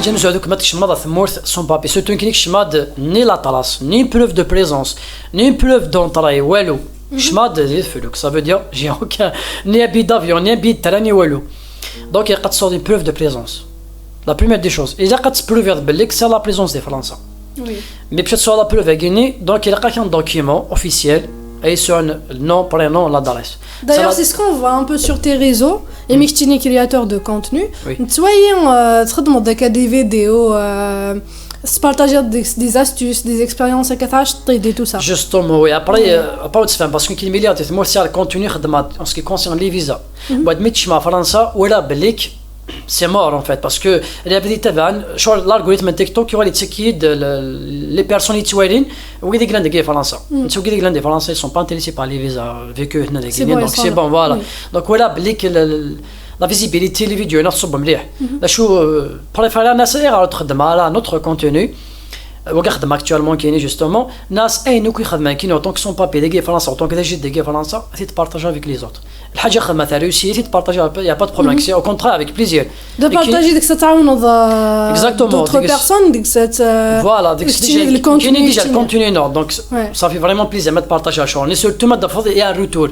جينا هذوك ما تشمض ثمورث سون بابي سورتو كينيك شماد ني لا طلاس ني بروف دو بريزونس ني بروف دونطراي والو شماد زيد فلوك ça veut dire j'ai aucun ni un billet d'avion ni un billet de train ni والو donc il قد تصور une preuve de présence la première des choses إذا قد تبروفي بالك c'est la présence des Français Oui. mais peut-être sur la preuve à Guinée donc il y a un document officiel et sur un nom prénom l'adresse. D'ailleurs, c'est ce qu'on voit un peu sur tes réseaux. Et Mictini, créateur de contenu. Oui. Tu vois, tu as des vidéos, se partager des astuces, des expériences, et tout ça. Justement, oui. Après, parce qu'il y a moi, c'est le contenu en ce qui concerne les visas. Bah, de mettre en France, ou là, Belgique, c'est mort en fait parce que l'algorithme TikTok il تأكيد les personnes qui sont وقيد يقلن دقيقة فرنسا نتو قيد يقلن دي فرنسا ils sont pas intéressés par les visas vécu هنا دقيقة donc c'est bon voilà donc voilà بليك la visibilité les vidéos نصب مليح شو préférer الناس يغيروا تخدم على notre contenu وقاخدم actuellement كاينين justement ناس اي نوك يخدم كاين en tant que son papier دقيقة فرنسا en tant que تجد دقيقة فرنسا تبارطاجا avec les autres الحاجة خدمتها réussi تبارطاجا y a pas de problème c'est au contraire avec plaisir de partager ديك تعاونوا d'autres personnes ديك voilà ديك déjà le contenu non donc ça fait vraiment plaisir de partager la chose et surtout de faire et un retour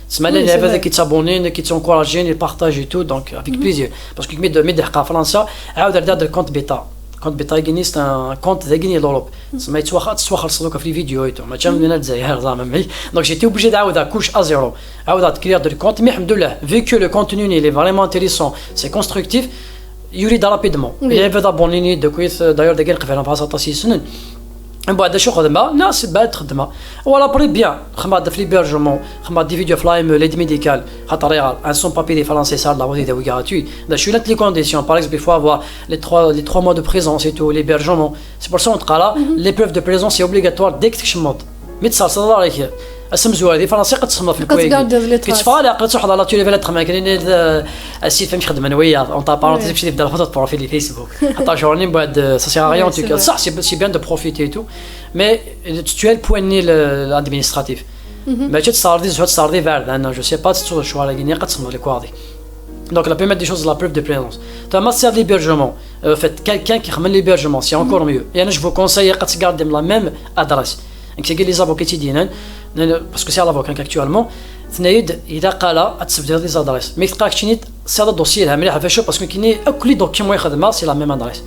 تسمى لي هذا كي تابونين كي تنكوراجين يبارطاجي تو دونك افيك بليزير باسكو كي ميد حقا فرنسا عاود رد الكونت بيتا كونت بيتا غيني سي ان كونت ذاكيني لوروب تسمى تسوخر صدوك في الفيديو ايتو ما كان من الجزائر زعما معي دونك جيتي اوبليجي تعاود كوش ا زيرو عاود كريار دو كونت مي الحمد لله فيكو لو كونتوني لي فريمون انتريسون سي كونستركتيف يريد رابيدمون il avait abonné de كويس d'ailleurs داير قفل فاصا تاسي سنين من بعد شو خدمه ناس بعد خدمه ولا بري بيان خدمه في ليبرجمون خدمه دي فيديو فلايم ليد ميديكال خاطر ريال ان سون بابي دي فرنسي صار لا ودي غراتوي دا شو لي كونديسيون par exemple il faut avoir les 3 mois de présence et tout l'hébergement c'est pour ça on تقرا l'épreuve de présence est obligatoire dès que تشمط مي تصال صدر عليك اسم زوار دي فرنسي قد تصمم في الكويت كتفعل عقلت واحد لا تولي فيلا تخدم كاين السيت فهمت خدم انا وياه اون طابارونتيز باش نبدا الفوتو بروفيل لي فيسبوك حتى جورني بعد سا سير ريان تو صح سي بيان دو بروفيتي تو مي tu es le point l'administratif mais tu صار دي فيرد انا جو سي با تصور شو على غيني قد تصمم لك واضي donc la première des choses la preuve de présence tu as master d'hébergement fait quelqu'un qui ramène l'hébergement c'est encore mieux et je vous conseille قد تقعد la même adresse donc c'est que les avocats quotidiens parce que c'est à l'avocat actuellement ثنايد اذا قال تسبدل دي زادريس مي تلقاك تشنيت سي هذا الدوسيي لها مليحه فاشو باسكو كاين كل دوكيومون يخدمها سي لا ميم ادريس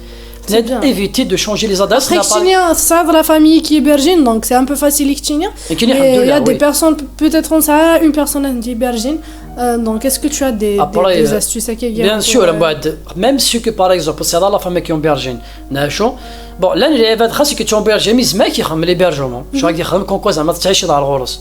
ثنايد ايفيتي دو شونجي لي زادريس كاين صعب لا فامي كي بيرجين دونك سي ان بو فاسيل كتينيا il y a des personnes peut-être on ça une personne qui bergine donc est-ce que tu as des astuces à bien sûr même si que par exemple c'est la famille qui bergine ناشو bon là اللي هذا خاصك كي تشومبيرجي مي زعما كيخدم ليبرجمون شو راك يخدم كونكو زعما تعيش على الغرس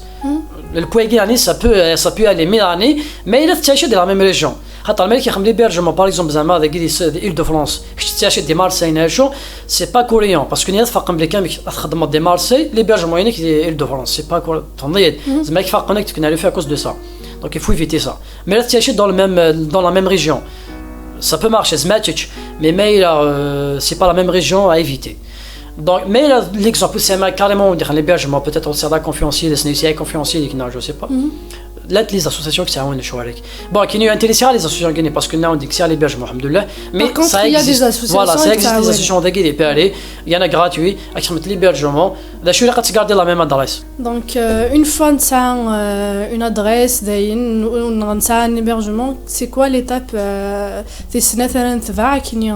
الكويغي يعني ça peut aller mais année mais il تعيش dans la même région خاطر الملك يخدم ليبرجمون par exemple زعما ديك إيل دو فرانس كي تعيش دي مارسي ناشو سي با كوريون باسكو نيا تفرق بلي كان تخدم دي مارسي ليبرجمون يعني كي إيل دو فرانس سي با تنضيد زعما كيفرق هناك تكون على فيها كوز دو سا donc il faut éviter ça mais là تعيش dans la même région ça peut marcher Zmatic mais c'est pas la même région à éviter donc mais l'exemple c'est carrément on dirait l'hébergement peut-être on sert d'un conférencier des CNC conférencier non je sais pas là les associations qui sont شو عليك bon qui nous intéressent les associations guinéennes parce que là on dit que c'est l'hébergement alhamdoulilah mais ça existe il y a des associations voilà ça existe des associations d'Aguilé PLE il y en a gratuit avec l'hébergement là je vais garder la même adresse donc une fois ça une adresse on a un hébergement c'est quoi l'étape c'est مثلا تبع كني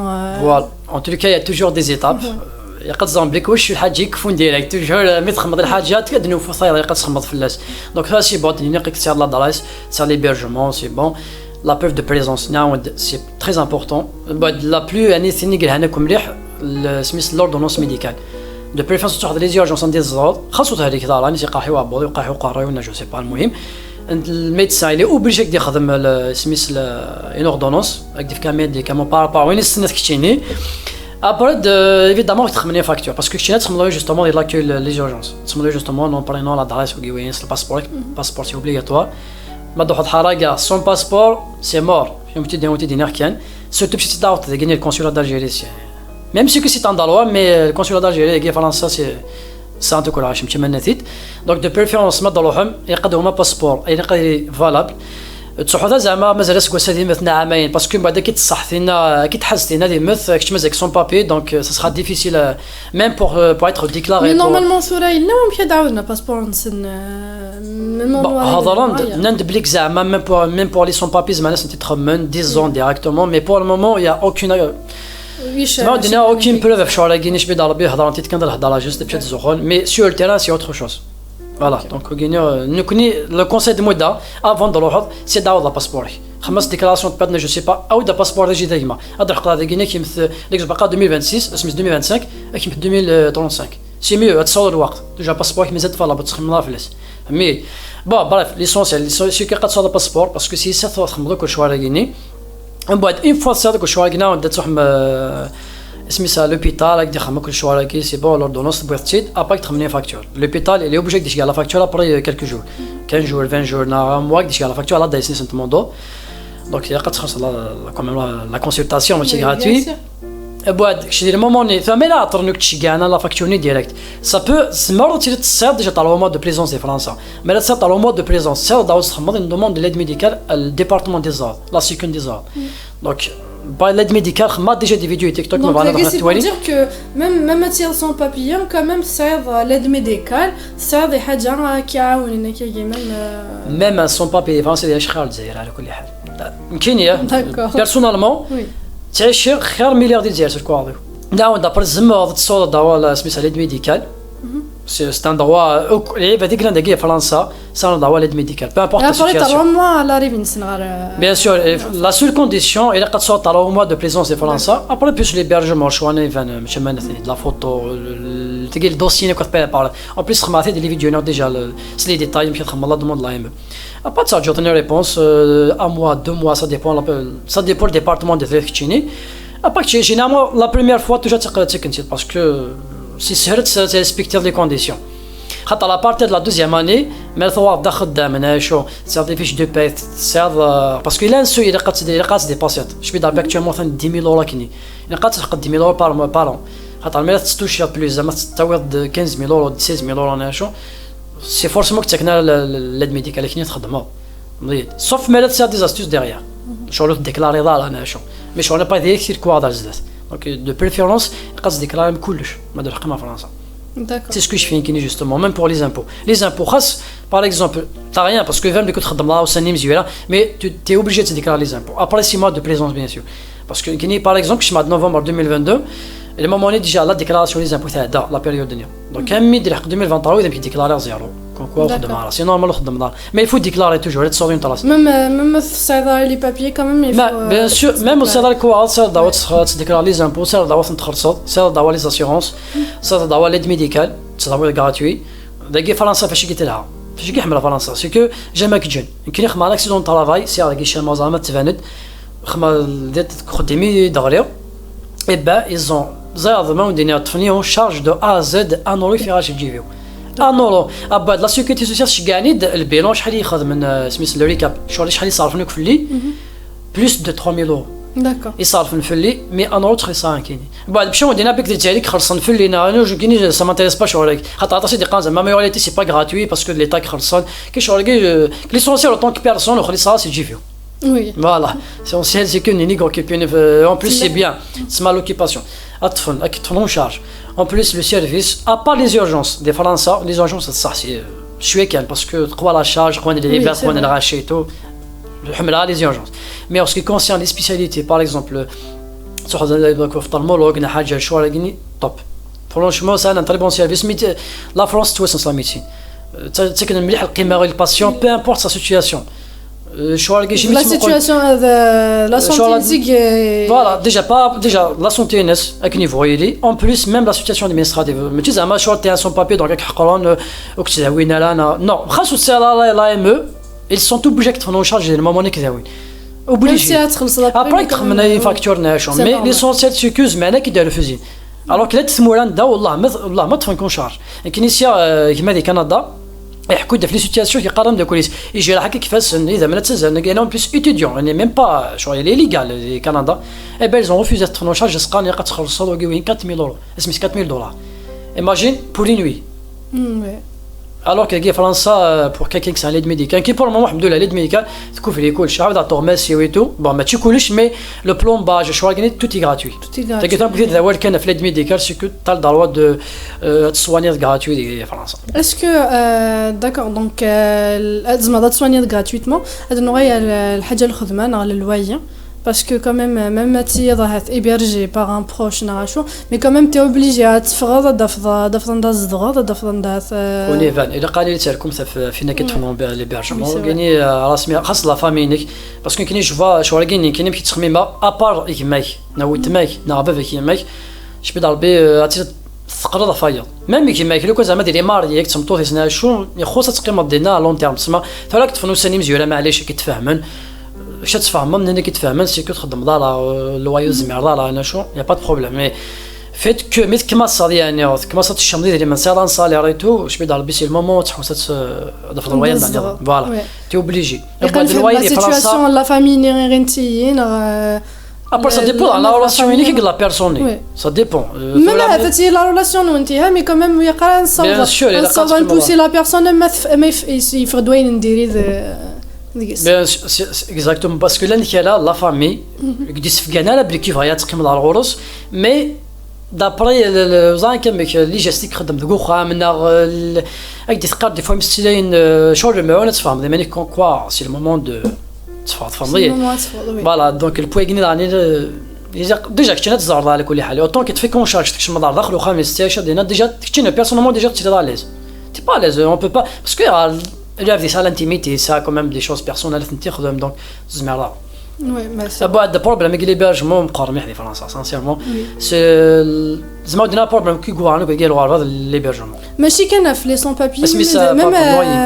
voilà en tout cas il y a toujours des étapes يقد زامبليك واش الحاجه يكفون ديريكت توجور مي تخمض الحاجات كدنو فصايل يقد تخمض فلاس دونك هذا سي بون نيق تسير لادريس سير ليبرجمون سي بون لا بروف دو بريزونس نعاود سي تري امبورطون لا بلو اني ثاني قال هناكم مليح سميس لوردونونس ميديكال دو بريفيرونس تاخذ لي زيرجونس ديال الزرود خاصو هذيك دار راني تيقاحيو عبودي وقاحيو قرايو ولا جو سي با المهم الميدسان اللي اوبليجي كدي يخدم سميس اون اوردونونس ديك كاميديكامون بار وين السنات كتيني Après, évidemment, il faut une facture parce que tu as justement les urgences. Tu as justement non prenant l'adresse ou le passeport. Le passeport c'est obligatoire. Mais sans passeport, c'est mort. Je vais te dire surtout si tu as gagné le consulat d'Algérie. Même si c'est en Dalois, mais le consulat d'Algérie, le France, c'est un peu courage. Donc de préférence, il y a un passeport valable. تصحوا زعما مازال سكوا سادي مثنا عامين باسكو بعد كي تصحتينا كي تحسدينا دي مث كنت مازال سون بابي دونك سا سرا ديفيسيل ميم بور اتر ديكلاري نورمالمون سورا لنا ممكن دعونا باسبور نسن هضران ندبليك زعما ميم بور لي سون بابي زعما ناس تتخمن ديزون ديريكتومون مي بور المومون يا اوكين ما عندنا اوكين بروف في شوارع كينيش بيد عربي هضران تيتكن الهضره جوست بشات الزخون مي سور التيران سي اوتر شوز فوالا دونك كينيو نكوني لو كونساي دو مودا افون دروح سي داو لا باسبوري خمس ديكلاراسيون تبدنا جو سي با او دا باسبور جي ديما هذا الحق هذا كينيا كيمثل ليك بقى 2026 اسمه 2025 كيمثل 2035 سي ميو تصور الوقت ديجا باسبور كي مازال فالا بتخمم لا فلوس مي بون بريف ليسونسيال سي كي قد صاد باسبور باسكو سي ساتو تخمم كل شوارع كيني من بعد اون فوا صاد كل شوارع كينا ودات تخمم اسمي سا لوبيتال كي خمم كل شوارع كي سي بون لوردونونس بغيت تشيد اباك تخمم فاكتور لوبيتال اللي اوبجيك ديش لا فاكتور ابري كالكو جور 15 جور 20 جور نا موا ديش لا فاكتور لا دايسني سنت موندو دونك قد تخلص لا كونسلطاسيون ماشي غراتوي بعد كشي المومون ثم لا طرنك تشي كاعنا لا فاكتورني ديريكت سا بو سمرو تي تصير ديجا طالو مود دو بريزونس دي فرنسا مي لا تصير طالو مود دو بريزونس سير داو تخمم une demande de l'aide médicale al département des arts la sécurité des arts donc bah l'aide médicale خما déjà des vidéos TikTok ما بعرف راح توالي dire que même matière sans papier quand même سير l'aide médicale سير دي حاجه كيعاوننا كي même sans papier فرنسا ديال شحال الجزائر على كل حال يمكن يا بيرسونالمون تعيش خير مليار ديال الجزائر كواضيو نعاود دابر الزمر تصور دوا سميتها ليد ميديكال سي ستان دوا لعيبه ديك نداكيه فرنسا سان دوا ليد ميديكال با امبورط لا سيتواسيون لا لا ريفين سنغار بيان سور لا سول كونديسيون الى قد صور طالو موا دو بريزونس دي فرنسا ابري بيس ليبرجمون شواني فان ماشي مانثني لا فوتو تلقى الدوسيي كنت بار اون بليس خماتي دي فيديو ديجا سلي ديتاي يمكن تخمم لا دوموند لا ام ابا تسا جوتني ريبونس ا موا دو موا سا ديبون ديبارتمون دي تريكتشيني ابا كشي جينيرالمون لا بروميير فوا توجا تكنتي باسكو سي سهرت تريسبكتير لي كونديسيون خاطر لا بارتي دو لا دوزيام اني مي ثوار دا خدامنا شو سير دي فيش دو باي سير باسكو الا نسو الا قات دي باسيات شبي دار باكتوالمون مثلا 10000 يورو كيني الا قات تحقق 10000 يورو بارون خاطر مي تستوشي بلوس زعما تعوض 15000 يورو 16000 يورو انا شو سي فورسمون كتكنا لاد ميديكال كيني تخدمها نضيد صوف مالا تسير دي زاستوس ديغيا شغل ديكلاري دار انا شو مي شغل با ديك كثير كوادر زدات دونك دو بريفيرونس قاص ديكلاري كلش ما دار حقنا فرنسا D'accord. C'est ce que je fais ici justement, même pour les impôts. Les impôts, par exemple, t'as rien parce que tu es mais tu es obligé de te déclarer les impôts. Après 6 mois de présence, bien sûr. Parce que par exemple, je suis en novembre 2022, et le moment où déjà la déclaration des impôts, c'est la période de donc, en 2023, il faut déclarer à zéro. C'est normal, mais il faut déclarer toujours. Même si les papiers, quand même, il faut. Bien sûr, même si tu déclares les impôts, tu déclares les assurances, tu déclares l'aide médicale, tu déclares gratuit. D'ailleurs, France, فاش قلت لها فاش كيحمل فرنسا سي كو جاماك جون يمكن يخدم على اكسيدون طرافاي سي على كيشا مازال تفاند خدمه ديت خدمي دغريو اي با ايزون زاد ما ودينا تفنيو شارج دو ا زد انوري في راش جيفيو انورو ابا لا سيكوريتي سوسيال شكاني البيلون شحال ياخذ من سميت لو ريكاب شحال يصرفنك في اللي بلوس دو 3000 يورو داكور يصرفن في اللي مي انورو تخلصها كاينين بعد مشاو دينا بك ديالك خلصن في اللي انا جو كاينين سا مانتيريس با شغلك خاطر عطاسي دي قان زعما ميوريتي سي با غراتوي باسكو ليتا خلصن كي شغلك ليسونسيال اوتون كي بيرسون وخلصها سي جيفيو Oui. Voilà, l'essentiel c'est que Nini en plus c'est bien, c'est mal l'occupation. Atfon en charge. En plus le service, à part les urgences, des Français, les urgences ça c'est je suis calme parce que quoi la charge, quand on est les verres, quand on est raché et tout, les urgences. Mais en ce qui concerne les spécialités, par exemple, sur l'ophtalmologue, na haja choix top. Franchement c'est un très bon service, mais la France tout c'est la médecine. Tu sais que مليح القيمة le patient, peu importe sa situation. La situation de la santé voilà déjà la santé à quel niveau il est en plus même la situation administrative mais tu sais ma choix t'es son papier donc حقران ou que c'est non خاصو c'est la AME ils sont obligés de prendre en charge le moment كذا وين obligé après comme une facture ناشون mais l'essentiel c'est que زعما كيديروا فوزين alors que là تسمولان دا والله ما تفهم شارج لكن يسيا كما دي كندا يحكوا في لي سيتياسيون كيقارن داك كوليس يجي راه هكا كيفاش اذا ما تسال كاين بليس ايتيديون اني ميم با شو لي ليغال كندا اي بي زون ريفوزي تخنو شارج سقاني قتخلصوا وين 4000 يورو اسمي 4000 دولار ايماجين بور لي نوي alors que فرنسا pour quelqu'un qui a l'aide médicale qui pour le moment الحمد لله l'aide médicale تكوفر لي كلشي عاود طورماسي و تو بون ماشي كلش مي لو بلومباج شواغني توتي غراتوي تقدر تقول هذا هو كان في l'aide médicale سي كو تاع الدروا دو تسوانيات غراتوي دي فرنسا اسكو داكور دونك زعما تسوانيات غراتويتمون هذا نوعيه الحاجه الخدمه على الوايي parce que quand même tu es hébergé par un proche narration mais quand même tu es obligé à تفرض دفض الزدغه دفض ونيفان الا قال لي تاعكم فينا كتفهموا ليبرجمون كايني رسمي خاص لا فامينيك باسكو كاينين شوفا شوالكين كاينين كي تخميمه ابار يماك ناوتماك نابا يماك شبي ضربي تقرض فايا ميم كي ماك لو كان زعما ديري ماريك تمطوط سنا شو يخص تقيم دينا لون تيرم تسمى فراك تفنو ساني مزيوره معليش كيتفاهمن واش تفهم من هنا كيتفاهمن سي كو تخدم دارا لوايو زمير دارا انا شو يا با دو بروبليم مي فيت كو ميت كما صار يعني كما صات الشمدي ديال من سالان صاليريتو واش بيدار بيسي المومون تحوست دفر الوايا فوالا تي اوبليجي يقال في لا سيتواسيون لا فامي ني غنتيين Après, ça dépend de la relation unique de la personne. Oui. Ça dépend. Même si la relation est unique, mais quand même, il y a quand même ça va pousser la personne à il faut doit indérer Bien, exactement, parce que là, la famille, qui se fait gagner, qui va y être comme dans le rose, mais d'après les gestes qui خدم دغوخا من avec des cartes des fois مستلين شو ما نتفهم دائما quoi c'est le moment de تفضلي فوالا دونك البويغني راني ديجا كنت تزار على كل حال اوطون كي تفي كونشارج تكشم دار داخل وخامس تيشا دينا ديجا كنت بيرسونيلمون ديجا تي ليز تي با ليز اون بو با باسكو il y a des l'intimité ça quand même des choses personnelles تخدم دونك زعما Oui, mais c'est pas de problème avec l'hébergement مقارن مع فرنسا sincèrement c'est زعما عندنا بروبليم كي غوانو كيديروا هذا l'hébergement ماشي كان في لي سون بابي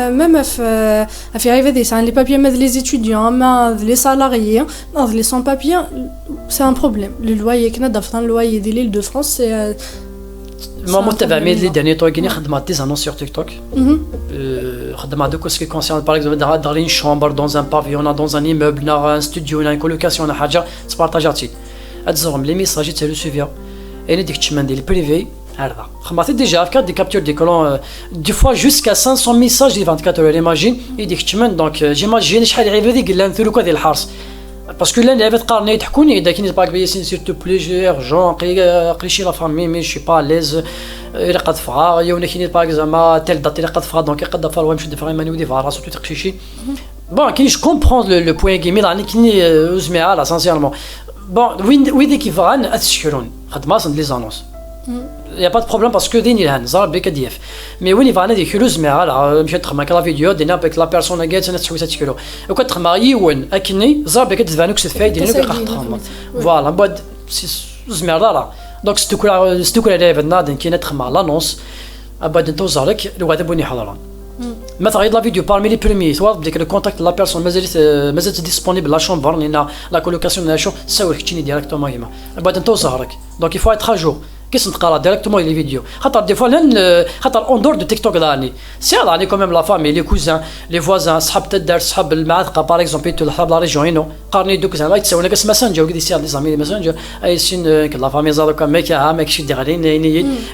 ميم في عيفه دي سان لي بابي مع لي étudiants مع لي salariés non les sans papiers c'est un problème le loyer كنا دافطان loyer ديال l'île de France c'est moi متابع مي لي داني تو كاينين خدمات دي زانونس sur TikTok خدمات دوك سكي كونسيرن باغ اكزومبل dans une chambre dans un pavillon dans un immeuble dans un studio dans une colocation حاجه تبارطاجاتي اتزرم لي ميساج تاع لو سوفيا انا ديك التشمان ديال بريفي هذا خماتي ديجا في دي كابتور دي كولون دي فوا جوسكا 500 ميساج دي 24 heures ايماجين ديك التشمان دونك جيماجين شحال عيب هذيك قال نثلو ديال الحرس باسكو لا لعبت قارني يضحكوني اذا كاين باك بيسين سيرتو بليجي ارجون قريشي لا فامي مي شي با ليز الا قد فغا يونا كاين باك زعما تيل دات الا قد فغا دونك قد فغا واش دي فغا ماني ودي فغا راسو تقشيشي بون كاين جو كومبرون لو بوين كيمي راني كاين زميعه لا سانسيرمون بون وين ديك فغان اتشكرون خدمه لي زانونس يا با دو بروبليم باسكو ديني لهان زار بك ديف مي وين فانا دي كيلو زميعه مشات تخما كلا فيديو دينا بك لا بيرسون قالت انا تسوي 7 كيلو وكنت تخما يون اكني زار بك تفانوك ستفاي دينا بك خطره فوالا بعد زميعه دونك ستوكل على بنادم كاين تخما لانونس بعد انت وزارك لو غادي بوني حضران مثلا غير لا فيديو بارمي لي بريمي سوا ديك لو كونتاكت لا بيرسون مازالت ديسپونيبل لا شومبر لان لا كولوكاسيون ناشو ساوي كتشيني ديريكتومون هما بعد انت وزارك دونك يفوا اتر جو كيس نتقرا ديريكتومون لي فيديو خاطر دي فوا لان خاطر اون دور دو تيك توك راني سي راني كوميم لا فامي لي كوزان لي فوازان صحاب تدار صحاب المعادقه باغ اكزومبل تو صحاب لا ريجيون هنا قارني دوك زعما يتساونا كاس ماسنجر وكدي سير لي زامي ماسنجر اي سين لا فامي زادو كان ميكا ماكشي دير علينا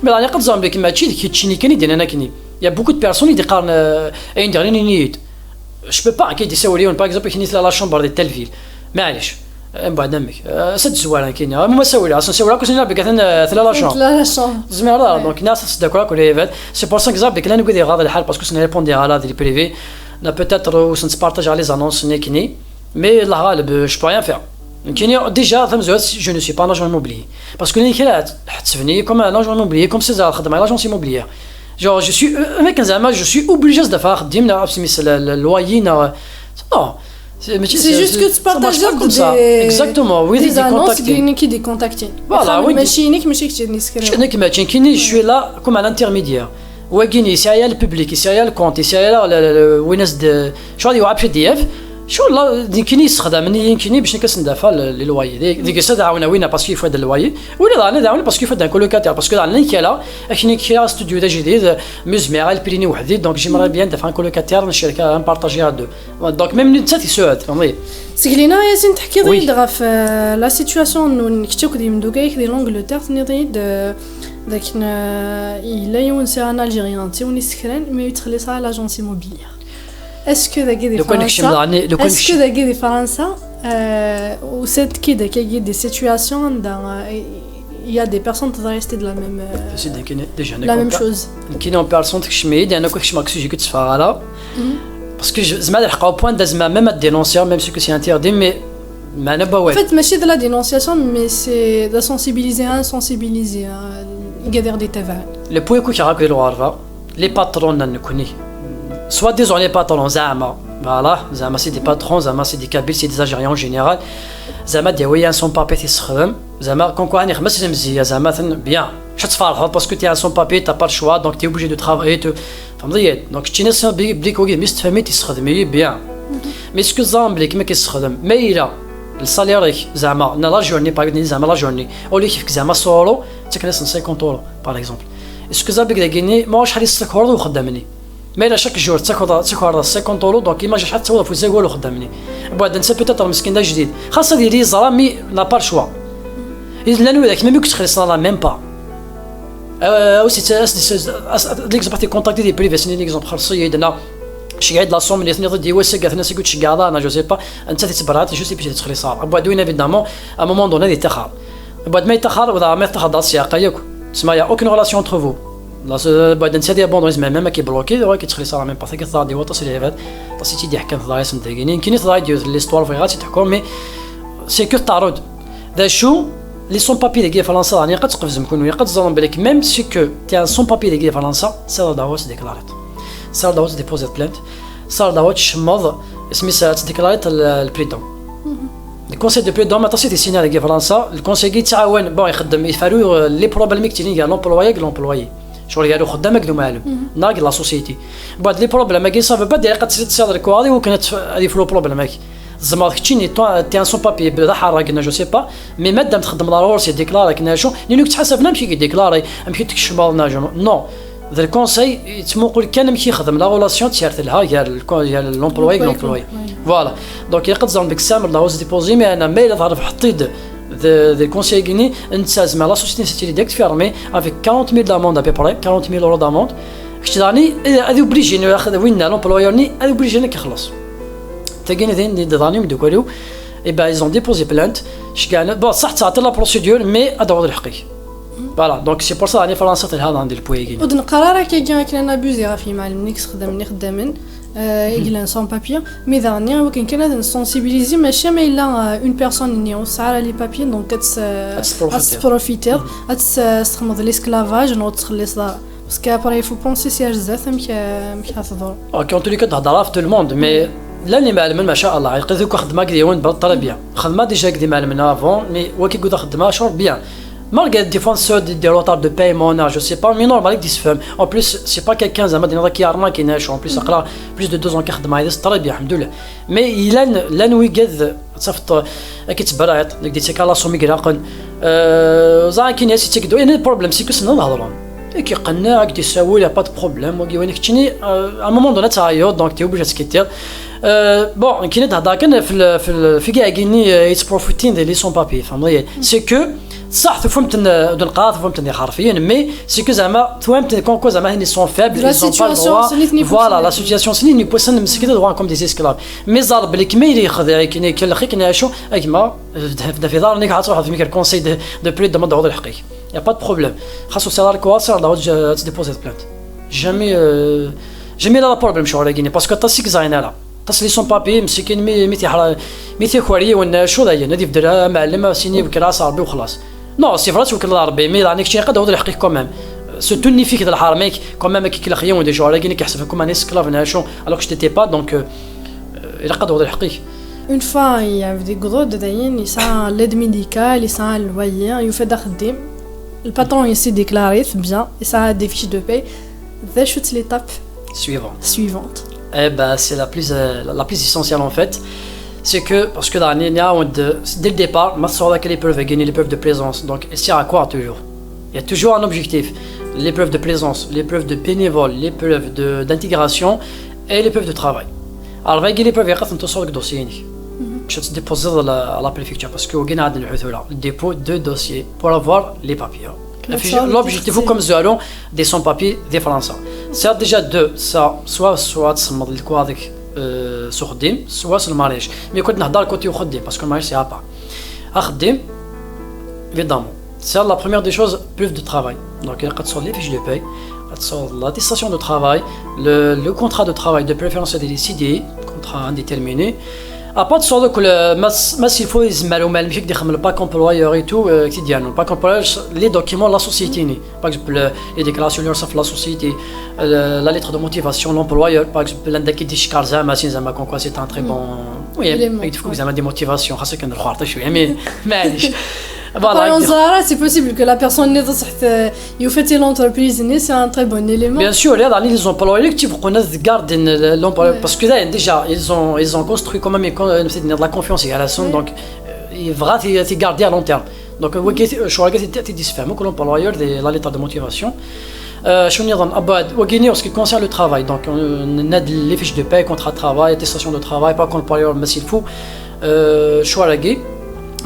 مي راني قد زعما كيما هادشي كيتشيني كاني دير انا كني يا بوكو دو بيرسون اللي قارن اي ندير لي نيت جو بو با كي يساوي ليون باغ اكزومبل كي لا شومبر دي تيل فيل معليش من بعد دمك ست زوالان كاين ما ساوي اصلا ساوي راكو سنلعب بك ثلاثه شهور زعما دونك ناس تصدقوا راكو لي سي بور سا كزاب بك لا نقول هذا الحال باسكو سن ريبوندي على دي بريفي نا بوتيتر وسن تبارطاج على لي زانونس نيكني مي الله غالب جو با ريان فير كاين ديجا ثم زوات جو نو سي با لاجون موبلي باسكو ني كلا حتسفني كوم لاجون موبلي كوم سي زعما خدمه لاجونسي موبليير جو سوي ميك زعما جو سوي اوبليجي دافا خدمنا بسميس الوايين نو C'est juste que tu partages comme ça. Exactement, oui, des annonces qui décontactent. Voilà, oui. Mais je suis là comme un intermédiaire. وكيني سي le public, سي le compte, سي ويناس شو غادي يوعب PDF. شو الله كاين يستخدمني كاين باش كندافع لي لوايي ديك الساعه دعونا وين باسكو يفاد اللوايي ولا دعنا دعونا باسكو يفاد كولوكاتير باسكو دعنا كالا كاين كاين ستوديو جديد مزمع البريني وحدي دونك جيمرا بيان دافع كولوكاتير الشركه نبارطاجيها دو دونك ميم نتا تيسواد فهمتي سكلينا ياسين تحكي غير في لا سيتوياسيون كنتو كدي من دوكايك دي لونغلتير نضيد لكن إلا يونسي ان الجيريان تيوني سكران ما يدخل لها لاجونس immobilière. اسكو داكي دي فرنسا اسكو داكي دي فرنسا وسيت كده كي دي سيتوياسيون دا il y a des personnes qui restent de la même chose. كاين اون بيرسون تكشميد انا كنت ما كنتش كنت فاغالا باسكو زعما لحقوا بوين دا زعما ميم دينونسيون ميم سو كو سي انتردي مي ما انا باوي en fait ماشي de la dénonciation mais c'est de sensibiliser insensibiliser يقدر دي تفاعل لي بوين كو كيراكو الغرفه لي باترون نكوني soit des les patrons زعما voilà زعما سي دي باترون زعما سي دي كابيل سي دي اجيريون جينيرال زعما ديويا سون بابي تيسخدم زعما كونكو اني خمس مزيه زعما بيان مش تفرحوا باسكو تي ان سون بابي تا با الشوا دونك تي اوبليجي دو ترافايي تو فهمتي دونك تي ناس بليك وي مستفهمي تيسخدمي بيان مي سكو زامبلي كيما كيسخدم ما الا الساليريك زعما لا جورني باغ زعما لا جورني اولي كيف زعما سولو تكنس 50 اورو باغ اكزومبل اسكو زامبلي داكيني ما واش حالي السكور وخدامني ما إلا شاك جور تاخذ 50 اورو دونك ما جاش حتى تاخذ في زاكول وخدامني بعد انت بيتيتر مسكين دا جديد خاصه ديري زرا مي لا با شوا الا نو داك ما يمكنش تخلص لا ميم با او سي ليكزامبل تي كونتاكتي دي بريفي سي ليكزامبل خرصيه عندنا شي قاعد لا سوم اللي ثني دي واسا قالت الناس يقول شي كاع انا جو سي با انت تتبرات جو سي باش تخلص صار بعد وين ايفيدامون ا مومون دوني دي تاخر بعد ما يتاخر ولا ما يتاخر السياق ياك تسمى يا اوكين ريلاسيون انتر فو لا بعد انت دي بون زعما ما كيبلوكي راه كيتخلي صار ميم باسكو كثار دي وطا سي ليفات طاسيتي دي حكم ضايع سنتيني يمكن يطلع ديال ليستوار في غاتي تحكم مي سي كو تعرض دا شو لي سون بابي دي فرنسا راني قد تقفز مكون يقد تظن بالك ميم سي كو تي ان سون بابي دي فرنسا سال داوس ديكلاريت سال داوس ديبوزيت بلانت سال داوس شمض اسمي سات ديكلاريت البريدون الكونسيل دو بريدون ما تصيتي سينا دي فرنسا الكونسيل يتعاون بون يخدم يفارو لي بروبليم كتيرين كاع لومبلوي شغل يالو خدامك دو معلم ناق لا سوسيتي بعد لي بروبليم كاين صافي بعد قد تصير كوالي وكانت هذه فلو بروبليم زعما كتشيني تي ان سون بابي بدا حرقنا جو سي با مي مادام تخدم لا رول سي ديكلاري كنا شو لانك تحسب نمشي كيديكلاري نمشي تكشف نجم نو ذا الكونساي تموقول كان مشي يخدم لا رولاسيون تيرت لها ديال لومبلوي فوالا دونك يقد زعما ديك السامر لا هوز ديبوزي مي انا ميل تعرف حطيد des conseils guinéens, la société s'est direct fermée avec 40 000 d'amende à peu près, 40 000 euros d'amende. Je te dis, elle est obligée, l'employeur est obligé de خلاص. Tu gagnes des derniers de quoi et ben ils ont déposé plainte. Je gagne. Bon, ça c'est la procédure, mais à droit de l'حقي. Voilà, donc c'est pour ça que les Français sont là dans le pays guinéen. ودن قرار كي كان abusé في معلم نيكس خدامني خدامن. Il sans papier, mais dernier, aucun Canada ne sensibilise, mais jamais il a une personne qui a les papiers, donc elle se profiter, elle se remet de l'esclavage, notre l'esclavage. Parce qu'après il faut penser si elle zèle, mais ça va. Ok, en tous les cas, d'adref tout le monde, mais là les معلمين ما شاء الله يقدروا يخدموا كديون بالطلب بيان. خدمة ديجا كدي معلمنا avant, mais وكي يقدر خدمة شغل بيان. Malgré des fois des retards de paiement, je sais pas, mais normal qu'ils se font. En plus, c'est pas quelqu'un qui a arnaque qui neige. En plus, ça a plus de 2 ans qu'il a fait très bien, alhamdoulilah. Mais il a l'ennui قد صفت كيتبرعت ديك ديك الله سومي قراقن زعما كاين ناس تيكدو يعني البروبليم سي كو نهضرون كيقنع كي تساوي لا با دو بروبليم وكيوانك تشني ا مومون دو تعيط دونك تي اوبليجي تسكيتير بون كاين تهضر كان في كاع كايني يتبروفيتين ديال لي سون بابي فهمتي سي كو صح فهمت النقاط فهمتني حرفيا مي سي كو زعما فهمت كونكو زعما هني سون فابل ils sont pas droit فوالا لا سيتوياسيون سني ني بوسن مسكين droit كوم دي اسكلاف مي ضرب لك ما ياخذ كاين خيك ناشو اكما في دار نيك عطوا في ميك الكونساي دو بري دو مود الحقيقي يا با دو بروبليم خاصو سالار كواسر لا تديبوزيت بلانت جامي لا بروبليم شو راكيني باسكو تاسيك زاينالا تصلي سون بابي مسكين ميتي خواريه والناشو ذا نادي في درا معلم سيني بكراس عربي وخلاص نو سي فرات وكل العربي مي رانيك شي قد هو الحقيقي كومام سورتو ني فيك الحرميك كومام كي كلا خيون دي جو راكيني كيحسب كوم ان اسكلاف ناشو الوغ جتي با دونك الى قد هو الحقيقي Une fois, il y avait des gros détaillants, ils sont l'aide médicale, ils sont le loyer, ils font d'arrêter. Le patron il s'est déclaré, c'est bien, et ça a des fiches de paie. C'est l'étape suivante. Eh ben, c'est la plus essentielle en fait. C'est que, parce que dans dès le départ, ma qu'elles peuvent gagner l'épreuve de présence. Donc, elle sert à quoi toujours? Il y a toujours un objectif. L'épreuve de présence, l'épreuve de bénévole, l'épreuve d'intégration et l'épreuve de travail. Alors, il y a l'épreuve qui est un dossier. Je vais te déposer à la préfecture parce qu'on a le dépôt de dossiers pour avoir les papiers. l'objectif comme زالو des sans papiers des français c'est déjà deux ça soit تصمد لك هذيك سخدم soit الماريج مي كنت نهضر كوتي وخدم باسكو الماريج سي ابا اخدم évidemment c'est la première des choses preuve de travail donc il y a les fiches de paye l'attestation de travail le contrat de travail de préférence des CDI contrat indéterminé à part de sorte que le s'il faut يزمروا mal ماشي كيدخل pas employeur et tout كي ديالو pas employeur les documents de la société par exemple les déclarations de la société la lettre de motivation de l'employeur par exemple l'indec qui dit شكار زعما زعما كون c'est un très bon oui il faut que زعما des motivations خاصك نرخوا شويه mais معليش voilà c'est possible que la personne n'est pas يفتي l'entreprise c'est un très bon élément bien sûr les employeurs qui vont garder l'employeur parce que là déjà ils ont construit quand même de la confiance et à la somme donc il va être gardé à long terme donc je crois que c'est différent que l'employeur de la lettre de motivation شو نظن ابعد وكيني en ce qui concerne le travail donc on a les fiches de paie contrat de travail attestation de travail pas qu'employeur mais s'il faut شو راقي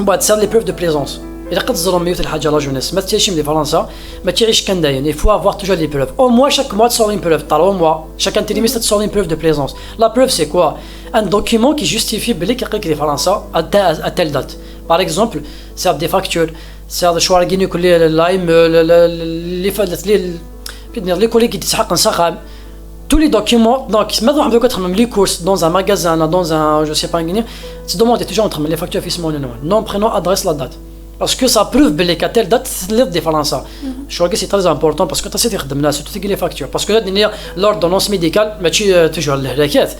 بعد ça les preuves de présence إذا قد ظلم يوت الحاجة لا جونيس ما تيجيش من فرنسا ما تعيش كان داين il faut avoir toujours des preuves au moins chaque mois tu sors une preuve par au mois chaque intérimaire tu sors une preuve de présence la preuve c'est quoi un document qui justifie بلي كيعطيك لي فرنسا à telle date par exemple c'est des factures c'est des شوارع كيني كل لايم les collègues qui تسحق نسخام tous les documents donc maintenant on peut même les courses dans un magasin dans un je sais pas en Guinée tu demandes toujours entre les factures fiscales nom prénom adresse la date parce que ça prouve qu'à telle date c'est des Français. Je crois que c'est très important parce que tu sais تخدمنا surtout les factures parce que là l'ordonnance médicale ماشي toujours الحكايات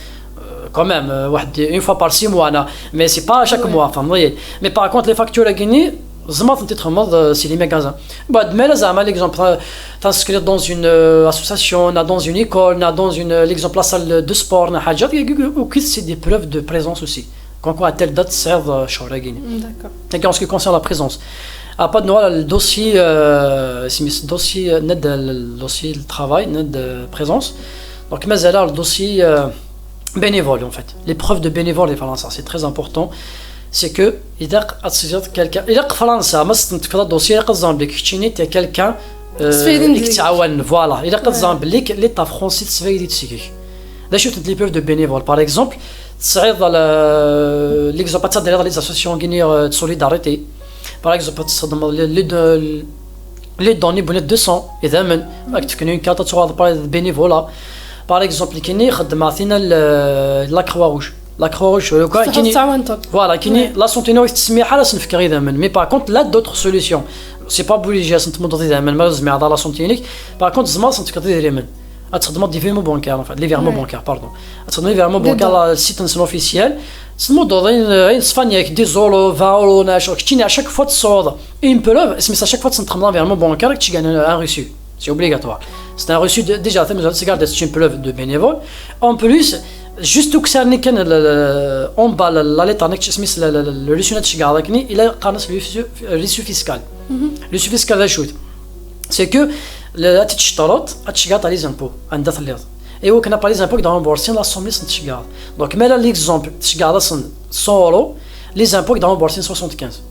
quand même une fois par 6 mois mais c'est pas chaque mois فهمتي mais par contre les factures à Guinée زعما تتخمض سي لي ماغازان بعد ما زعما ليكزومبل تنسكري dans une association dans une école dans une l'exemple la salle de sport حاجات ou c'est des preuves de présence aussi quand à telle date serve شهر à Guinée d'accord en ce qui concerne la présence à pas de Noël le dossier c'est dossier le travail de présence donc mais là le dossier bénévole en fait les preuves de bénévole les Français c'est très important c'est que إذا أتصير quelqu'un إذا فرنسا مثلا تكذا دوسية قصدان بليك كتشيني تي quelqu'un يتعاون فوالا إذا قصدان بليك l'État français تسفيدي تسيكي là شفت les preuves de bénévole par exemple تصعد l'exemple تصدر les associations guinéennes de solidarité par exemple تصدم les données بنات 200 إذا من أكتفكني une carte تصعد bénévolat par exemple كيني خدم عطينا la Croix-Rouge la Croix-Rouge voilà qui la santé تسميح على نفكر اذا من mais par contre là d'autres solutions c'est pas obligé نتمضض اذا من ما لازم على la santé par contre زعما تقدر دير من تخدم دي فيرمون بانكار enfin les virements bancaires pardon تخدم les virements bancaires على السيت officiel تمضض اسبانيا دي زولو فاولو ناشو كتيني à chaque fois تصوض une preuve اسمي à chaque fois تخدم virement bancaire tu gagnes un reçu c'est obligatoire c'est un reçu déjà c'est une preuve de bénévole en plus juste que ça n'est qu'un on bas la lettre نكتش اسمي le reçu نتش قاعدكني إلى قانص reçu fiscal reçu fiscal ده شوت c'est que لا تشترط تشقاط على les impôts عند ثلاث et هو كنا على les impôts dans rembourser la somme اللي تشقاط donc mais là l'exemple تشقاط أصلا 100 euros les impôts dans rembourser 75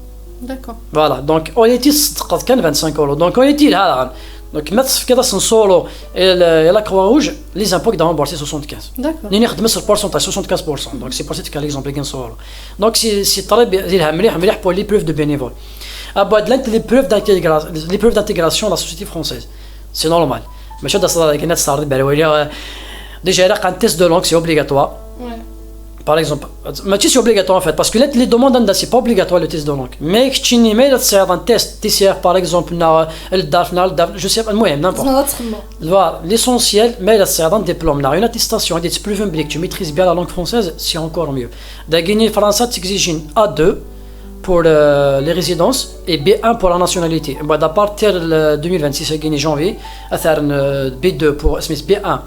d'accord voilà donc on était قد كان 25 euros donc on était là donc mettre كذا سنسولو et la Croix-Rouge les impôts qui doivent rembourser 75 d'accord ني نخدم sur pourcentage 75% donc c'est pour ça que l'exemple est solo donc c'est très bien مليح pour les preuves de bénévole بعد les preuves d'intégration dans la société française c'est normal ماشي هذا صار كنا تصارد بالوالي déjà un test de langue c'est obligatoire par exemple c'est obligatoire en fait parce que les demandes c'est pas obligatoire le test de langue mais tu n'imais c'est un test TCR par exemple le DAF je sais pas n'importe voilà l'essentiel mais c'est un diplôme une attestation des preuves que tu maîtrises bien la langue française c'est encore mieux da Guinée française t'exige A2 pour les résidences et B1 pour la nationalité à partir de 2026 à Guinée janvier à faire B2 pour B1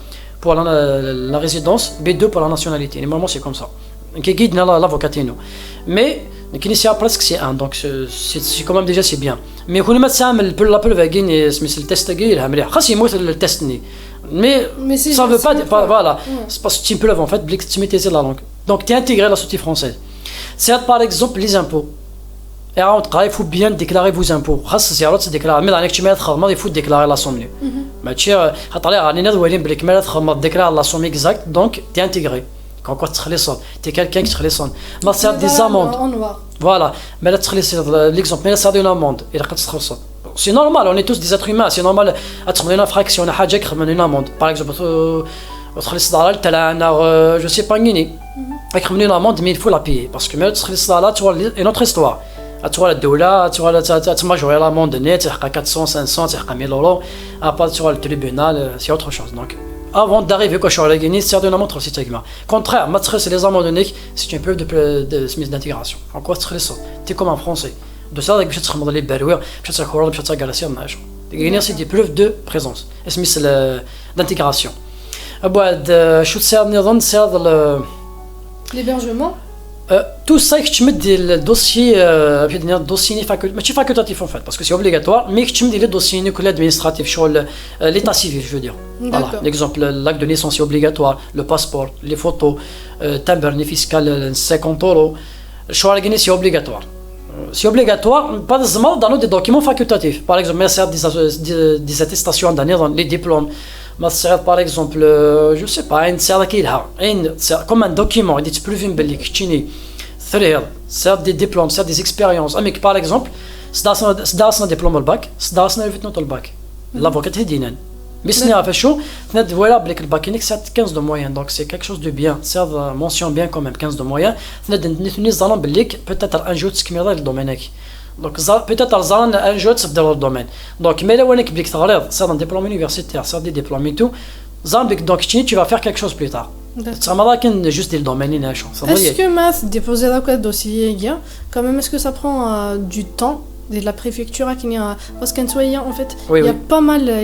pour la résidence, B2 pour la nationalité. Normalement, c'est comme ça. Qui guide l'avocat. Mais, qui n'est presque c'est 1. Donc, c'est quand même déjà c'est bien. Mais, quand on met la preuve à Guinée, c'est le test à Guinée, le test. Mais ça ne veut pas dire. Voilà. C'est parce que tu peux en fait, tu maîtrises la langue. Donc, tu es intégré à la société française. C'est par exemple les impôts. et on il faut bien déclarer vos impôts خاص زيارات déclarer mais avec tu il faut déclarer la somme ماشي خاطر غادي ولين بليك ما تخدم déclarer la somme exact donc tu es intégré quand quoi تخلص tu es quelqu'un qui تخلص ما صار des amendes voilà mais là تخلص l'exemple mais là ça donne une amende il قد تخلص c'est normal on est tous des êtres humains c'est normal تخدم لنا fraction حاجه يخدم لنا amende par exemple تخلص دار تاع je sais pas نيني يخدم لنا amende mais il faut la payer parce que mais تخلص دار tu vois une autre histoire tu vois la doula tu vois la majorité l'amende net تحقق 400 500 تحقق 1000 euros après tu vois le tribunal c'est autre chose donc avant d'arriver quand je suis à la Guinée c'est une amende aussi techniquement contraire ma c'est les amendes net c'est une preuve de d'intégration en quoi tu es comme un français de ça باش تخدم لي باروير باش تاكل باش تاكل معاش Guinée c'est des preuves de présence اسمي d'intégration بعد شو تساعد نظن تساعد l'hébergement tout ça que tu mets le dossier dossier facultatif en fait parce que c'est obligatoire mais que tu mets les dossiers administratifs sur l'état civil je veux dire voilà l'exemple l'acte de naissance est obligatoire le passeport les photos timbre fiscal 50 euros sur la Guinée c'est obligatoire c'est obligatoire pas dans des documents facultatifs par exemple des attestations d'année dans les diplômes par exemple je sais pas comme un document dit plus vite باللي كتشيني c'est des diplômes c'est des expériences mais par exemple صداسنا diplôme الباك صداسنا ريفيت الباك l'avocat هدينا بسنا فشو ند voilà بليك الباك انك c'est 15 de moyenne donc c'est quelque chose de bien c'est mention bien quand même 15 de moyenne ند نتني زالون بالليك peut-être un jour تكمل الدومينك donc peut-être زالون un jour تبدا الدومين donc mais là وينك بليك تغلط c'est un diplôme universitaire c'est des diplômes et tout زالون donc tu vas faire quelque chose plus tard ça m'a l'air juste le domaine est-ce que math déposer le dossier quand même est-ce que ça prend du temps de la préfecture parce qu'en soyant en fait il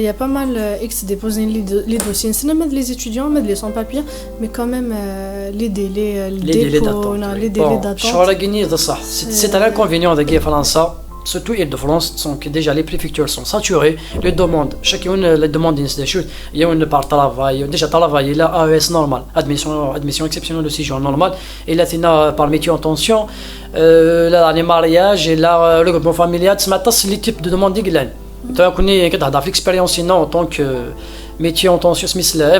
y a pas mal ex déposer les dossiers c'est même les étudiants mais les sans papiers mais quand même les délais d'attente sur la Guinée c'est un inconvénient de Guinée française surtout Île-de-France sont que déjà les préfectures sont saturées les demandes chacune les demandes d'institut il y a une par travail déjà travail là AES normal admission exceptionnelle de séjour normal et là par métier en tension là les mariages et là le groupe familial ce matin c'est les types de demandes diglan tu connais que dans l'expérience sinon en tant que métier en tension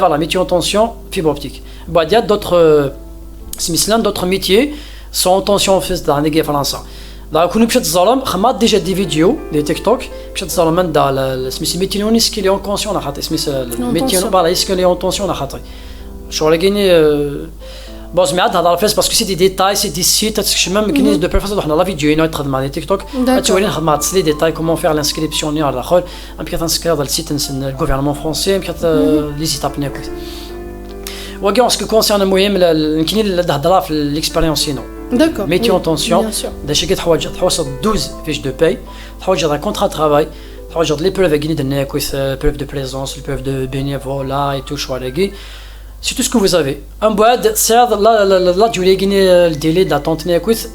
voilà métier en tension fibre optique il y a d'autres métiers sont en tension en fait dans les Guinée française là كنا مشات الظلام خمات ديجا دي فيديو دي تيك توك مشات الظلام من دا سميتي ميتيونيس كي لي اون كونسيون خاطر سميتو ميتيون بالا اسكو لي اون كونسيون خاطر شو لا غيني بون سمعت هذا الفيس باسكو سي دي ديتاي سي دي سيت تسكش ميم كاين دو بيرفاس حنا لا فيديو ينو تخدم على تيك توك تولي نخدم على لي ديتاي كومون فير لانسكريبسيون على الاخر يمكن تنسكريب على السيت الغوفرنمون فرونسي يمكن لي زيتاب نيكو وكي en ce qui concerne المهم كاين اللي هضره في ليكسبيريونس سينو D'accord. Métier en tension. D'acheter quelque chose. Tu as 12 fiches de paye. Tu as un contrat de travail. Tu as l'épreuve de Guinée de l'épreuve de présence, l'épreuve de bénévolat et tout. C'est tout ce que vous avez. Un bois, c'est la durée Guinée, le délai d'attente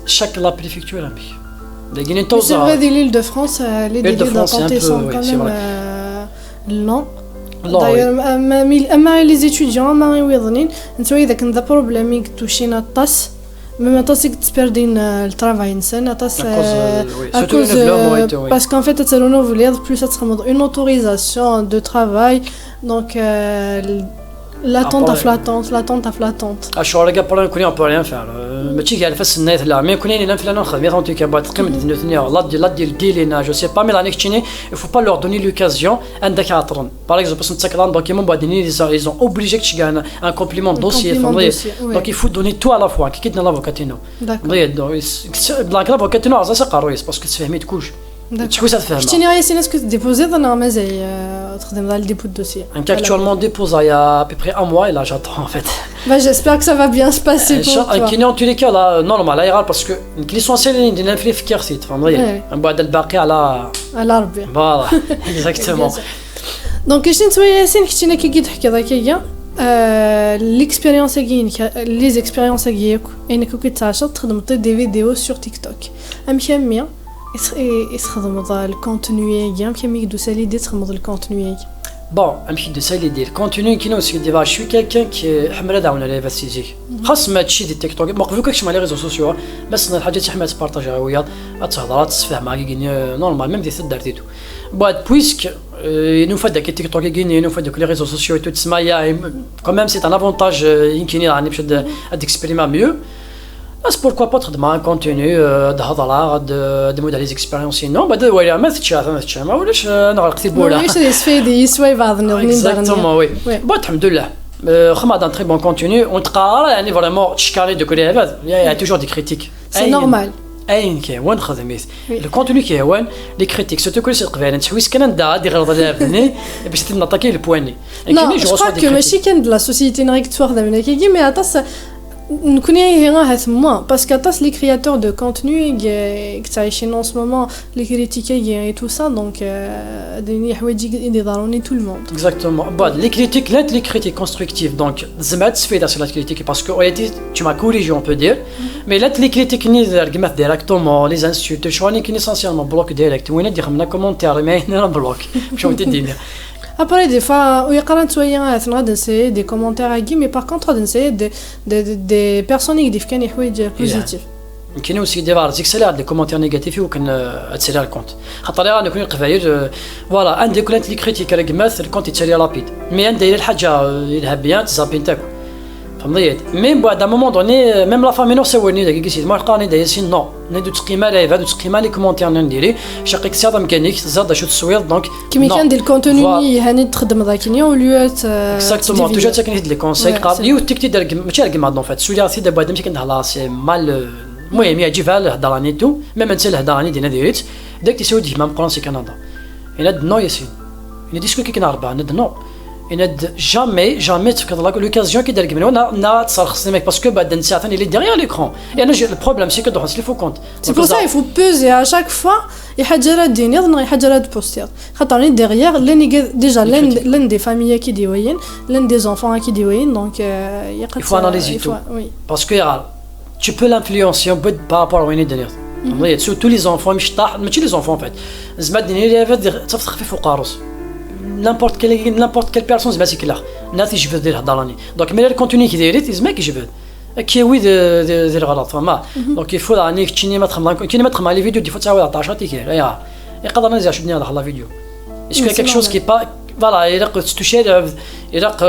chaque la préfecture. C'est vrai, l'île de France, les délais d'attente sont quand même lents. D'ailleurs, les étudiants, إذا كان ذا بروبليم توشينا طاس même تاسك تبردين الترافاي انسان تاس parce qu'en fait c'est renouvelé plus ça demande une autorisation de travail donc l'attente flattante شو راه قبل نكون on peut rien faire ماشي كاع الفاس الناس لا مي كونين لنا فلان نخدم يا تونتي كبا تقيم الدنيا لا ديال ديلينا جو سي با مي لانيك تشيني il faut pas leur donner l'occasion عندك عطرن par exemple باش نتسكر عند دوكيمون بعدين ils ont obligé que tu gagnes un complément de dossier donc il faut donner tout à la fois كي كدنا لافوكاتينو بلاك لافوكاتينو ça c'est قرويس parce que تفهمي كلش شكون تفهم شتيني ياسين اسكو ديبوزي ضنا مازال تخدم على الديبو دوسي انك actuellement déposé il y a à peu près un mois et là j'attends en fait j'espère que ça va bien se passer pour toi كاين en tous les cas là normal là parce que l'essentiel ديال الفلي في كيرسيت فهمتي من بعد الباقي على ربي فوالا اكزاكتومون دونك شنو نتوما ياسين كنتينا كي تحكي داكيا l'expérience les expériences ديالك انك كنت تعشط تخدم دي فيديو sur TikTok امشي يخدموا الكونتوني يا كيما يدوس ليدي تخدموا الكونتوني bon نمشي ندير اللي يدير كونتوني كاين aussi ديفا شوي كالكان كي حمل داون على فاسيزي خاص ما تشي دي تيك توك ما قفوكش مع لي ريزو سوسيو بس الحاجات اللي حمل تبارطاجيها ويا تهضر تسفه معاك نورمال ميم دي دارتيتو بعد بويسك nous fait des TikTok et nous fait des réseaux sociaux et tout ça quand même c'est un avantage يمكن يعني باش d'expérimenter mieux بس pourquoi pas تخدم un contenu de هضره de modèles d'expérience non بعد ولا ما تشاف ما ولاش انا غنكتب ولا واش يستفيد يسوي بعض exactement وي بعد الحمد لله خدمه d'un très bon contenu ونتقرا يعني فريمون تشكالي دو كل هذا il y a toujours des critiques c'est normal اين كيهوان خدميت الكونتوني كيهوان لي كريتيك سورتو كل شيء قبيله نتحويس كان ندا دي غلط دابني باش تنطاكي البواني لا جو كو ماشي كان لا سوسيتي نغيك تواخذ منها كي مي عطاس نكون هنا ثما باسكو عطاس لي كرياتور دو كونتوني كتعيشين ان سو مومون لي كريتيكي اي تو سا دونك دي حوايج يضروني تو الموند اكزاكتومون بعد لي كريتيك لا لي كريتيك كونستركتيف دونك زعما تسفيد على لا كريتيك باسكو اوريتي tu m'as corrigé on peut dire mais là les critiques ni رقمت ديريكتومون لي انستيتوت شواني كاين اسونسيالمون بلوك ديريكت وين ندير منا كومونتير ما هنا بلوك شنو تدير Après, des fois, il y a quand même des commentaires à mais par contre, des personnes qui disent qu'ils sont positifs. كاين aussi des fois زيك لي كومونتير نيجاتيف وكان تسالي الكونت خاطر راه نكون قفاير فوالا عندي كلانت لي كريتيك راه كماث الكونت يتسالي رابيد مي عندي الحاجه يلها بيان تزابين تاكو فهمتي مي بعد مومون دوني ميم لا فامي نو سويني داك كيسيد ما لقاني دايسين نو ندو تقيمه لايف هادو تقيمه لي كومونتير نديري شقيك سياده ميكانيك زاد شو تصوير دونك كيما كان دير الكونتوني هاني تخدم ذاكني وليات اكزاكتومون توجا تاكن هاد لي كونساي قال لي تيك دير ماشي راه كيما دون فات سولي راسي دابا ماشي كنهضر سي مال المهم يعجبها الهضراني تو ميم انت الهضراني دينا ديريت داك تيسوي ديما مقرنسي كندا الا نو ياسين الا ديسكو كي كنهرب ند نو انا جامي تفكر لوكازيون كي دار من هنا تصرخصني ماك باسكو بعد نساعه ثاني لي ديغيغ ليكرون يعني البروبليم سي كو دوحس لي فو كونت سي بور سا يفو بوزي ا شاك فوا يحجرات ديني ظن يحجرات بوستير خاطر ديغيغ لاني ديجا لان دي فاميا كي ديوين لان دي زونفون كي ديوين دونك يقد يفو اناليزي تو باسكو يا tu peux l'influencer un peu par rapport à وين الدنيا surtout les enfants مش طاح ماشي les enfants en fait زعما الدنيا اللي هذا تصفخ في فوق راسه n'importe quelle personne زعما سيكلا الناس يجبد دير هضراني دونك ملي الكونتوني كي دايريت زعما كيجبد كيوي دير غلط فما دونك يفو راني كتشيني ما تخمم كاين ما تخمم لي فيديو دي فوت 10 تيكير يا يقدر نزيد شدني هذا لا فيديو اسكو كاك شوز كي با فوالا يرق تشير يرق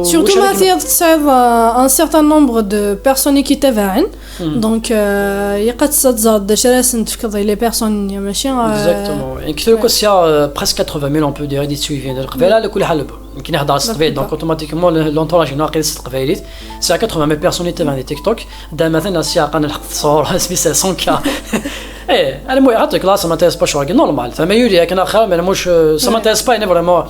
surtout ما تصايب ان سيغتان نومبر دو بيرسون كي تابعين دونك يقد تزاد شراسن تفكر لي بيرسون ماشي اكزاكتومون يعني كثر كوسيا بريسك 80,000 اون بو دير دي سويفين القبيله لكل حال يمكن يهضر الصقبيل دونك اوتوماتيكمون لونطوراج ناقص القبايليت سي 80,000 بيرسون تابعين دي تيك توك دا مثلا سياق نلحق الصور سبي 100 كا ايه انا مو يعطيك لا سا ماتيس با شو نورمال فما يوري كان اخر مي مش سا ماتيس با فريمون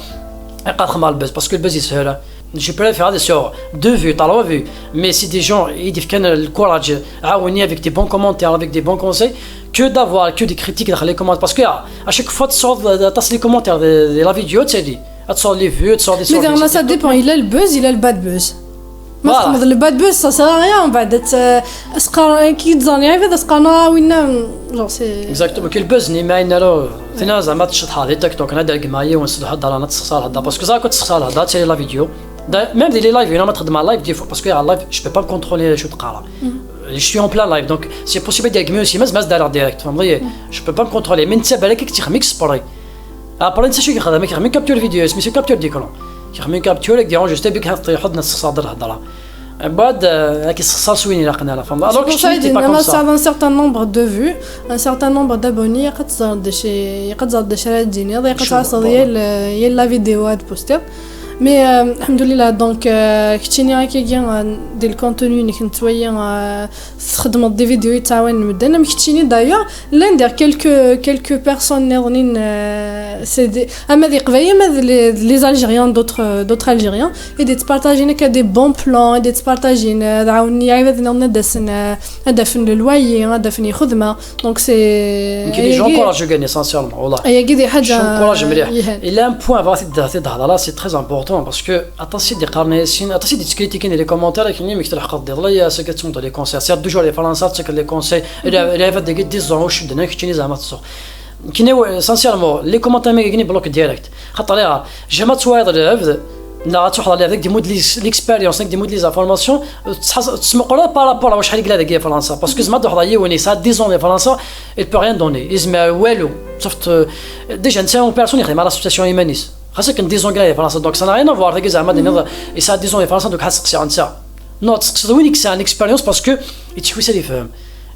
يقدر خمال البز باسكو البز يسهل Je préfère regarder sur 2 vues, 3 vues, mais si des gens ils disent qu'ils ont le courage à venir avec des bons commentaires, avec des bons conseils, que d'avoir que des critiques dans les commentaires, parce que à chaque fois tu sors les commentaires de la vidéo, tu dis, tu sors les vues, tu sors des. Mais ça dépend, il a le buzz, il a le bad buzz. ما تخمض الباد بوز سا سا ريان بعد اسقى كي تزاني هذا اسقانا وين جو سي اكزاكتومون كي البوز ني ما ينالو ثنا زعما تشطح هذه تيك توك هذا كمايه ونسد هذا انا تسخسر هذا باسكو زاكو تسخسر هذا تسالي لا فيديو ميم دي لي لايف انا ما تخدم على اللايف دي باسكو على اللايف جو با كونترولي شو تقرا je suis en plein live donc c'est possible دير كمي aussi ماز دار ديريكت فهمتي je peux pas me contrôler من تبع لك تخميك سبري ابري انت شو كيخدم كيخمي كابتور فيديو اسمي سي كابتور ديكرون كيخمي كابتور ديرون جوست بك يحط الصدر الهضره بعد كي صار سويني لاقنا لا فهم alors que ça a un certain nombre de vues un certain nombre d'abonnés يقد تزاد شي يقد تزاد شرات ديني يقد تعصد هي لا فيديوهات بوستر مي الحمد لله دونك كنتيني كي دي الكونتوني اللي كنت شويه تخدم دي فيديو يتعاون مدنا ما كنتيني دايوغ لا ندير كلكو بيرسون نظنين سي دي اما دي قبايه ما لي الجيريان دوتر الجيريان اي تبارطاجينا كدي بون بلان اي تبارطاجين عاوني عيبنا ندسن هدفن للوايي هدفني خدمه دونك سي كاين لي جون كوراج غاني سانسيرمون والله هي كدي حاجه كوراج مليح الا ان بوين فاسي تهضر سي تري امبورطون parce que attention des carnets attention des critiques et les commentaires qui n'aiment que la حق دير ليا ce que sont les conseils c'est toujours les français que les conseils il y avait des gens où je donne que tu les as pas كاين سانسيرمون لي كومونتير ما كاينين بلوك ديريكت خاطر ليها جامع تصوير هذا لا تروح على هذاك دي مود ليكسبيريونس دي مود لي زانفورماسيون تسمقوا بارابور واش حال قال هذاك فرنسا باسكو زعما واحد يوني سا 10 ans فرنسا il peut rien donner يزما والو صفت ديجا انت اون بيرسون يخدم على اسوسياسيون ايمانيس خاصك 10 ans قال فرنسا دونك سا ريان افوار هذاك زعما دي سا 10 ans فرنسا دونك حتسقسي عن ساعه نو تسقسي وين كسا ان اكسبيريونس باسكو يتشوي يفهم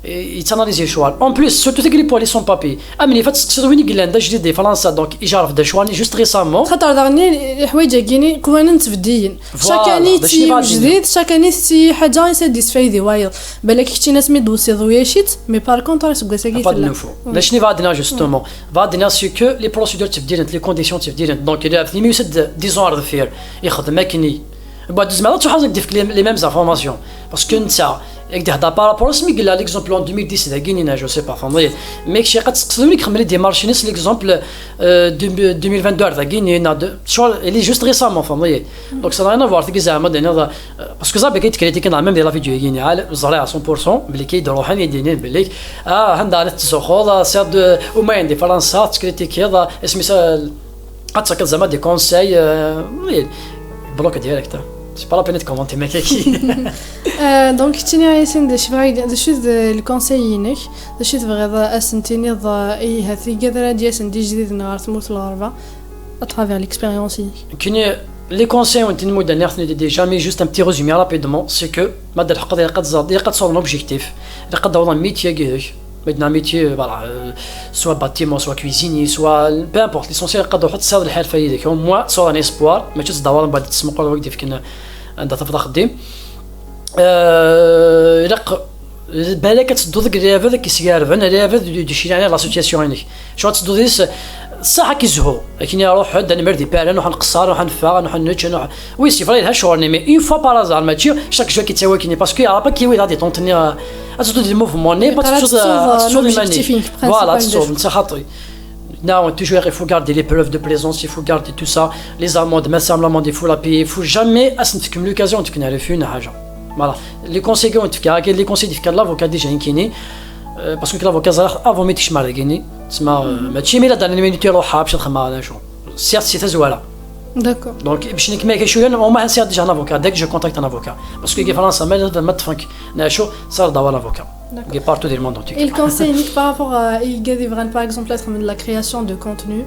يتاناليزي شوال اون بليس سورتو تيك لي بولي سون بابي امني فتسقسي وين قال لنا جديد دي فرنسا دونك يجرف دا شوال جوست ريسامون خاطر دارني حوايج كاينين كوانين تبديين شاكاني تي جديد شاكاني تي حاجه يسديس فايدي وايض بالك كنتي ناس مي دوسي ضوياشيت مي بار كونتر سكو ساكي با نوفو لاشني فادنا جوستومون فادنا سي كو لي بروسيدور تبديل لي كونديسيون تبديل دونك الا في يسد 10 ans دفير يخدم ماكني بعد زعما تحاول ديك لي ميم زانفورماسيون باسكو نتا ياك تهضر بارابور اسمي قال ليكزومبل 2010 داكينينا جو سي با فهمتي ميك شي قد تقصدوني كخملي دي مارشينيس ليكزومبل 2022 داكينينا شغل لي جوست ريسامون فهمتي دونك سا ريان افوار تيك زعما دينا باسكو زعما كيتكريتيكي ميم ديال لا فيديو كاين على زريعه 100% بلي كيديروا حنا يدينين بلي هندا تسخوض ساد وما عندي فرنسا تكريتيكي هذا اسمي قد تاكل زعما دي كونساي بلوك ديريكت سي با لا بين كومونتي ما كاكي دونك تيني ياسين داش فايد داش الكونسايينك داش تبغي اسنتيني اي هذي قدره ديال دي جديد نهار تموت الغربه اترافير ليكسبيريونس كاين لي كونساي وانت نمود ناخذ دي جامي جوست ان بتي ريزومي رابيدمون سي كو ما دير الحق قد زاد قد صور لوبجيكتيف قد دور ميتي كيش بدنا ميتي فوالا سوا باتيمون سوا كويزيني سوا بو امبورط ليسونسيال قد نحط صاد الحال في يديك او موا صور ان اسبوار ما تشد دور بعد تسمق ولا وقت كنا عندها تفضل خديم رق بالك تدو ذاك الريافه ذاك يسيارف انا ريافه دو شي يعني لاسوسياسيون هناك شو تدو ديس صح كيزهو لكن يروح انا مردي بارن وحن قصار وحن فاغ وحن نوتش وي سي فري هالشغل مي اون فوا بارازار ماشي شاك جو كيتساوي كيني باسكو يعرف كي غادي تونتني اتو دي موفمون ني با تشوف الماني فوالا تشوف انت خاطري Non, toujours il faut garder les preuves de présence, il faut garder tout ça, les amendes, mais ça l'amende il faut la payer, il faut jamais assumer comme l'occasion de connaître une chose. Voilà, les conseils que tu fais, les conseils de l'avocat déjà inquiné, parce que l'avocat avant mettre chemin de gagner, c'est ma chimie là dans les minutes là حاب شد خمار là شو. Certes c'est زوالا. D'accord. Donc باش نكمل كي شويه on m'a inséré déjà un avocat dès que je contacte un avocat parce que les Français ما تفهمك ناشو صار دوا l'avocat. Qui est partout dans le monde entier. Et le conseil unique par rapport à par exemple de la création de contenu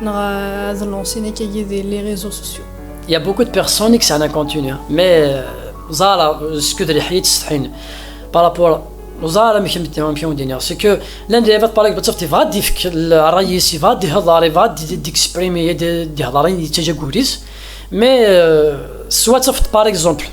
dans l'ancienne qui est les réseaux sociaux. Il y a beaucoup de personnes qui sont un contenu mais zala ce que les hayat تستحين par rapport زعما ماشي متفاهمين الدنيا سي كو لان دي فات بالك بتصفتي فادي فيك الرئيس فادي هضاري فادي ديكسبريمي دي هضارين يتجاكوريس مي سوا تصفت باغ اكزومبل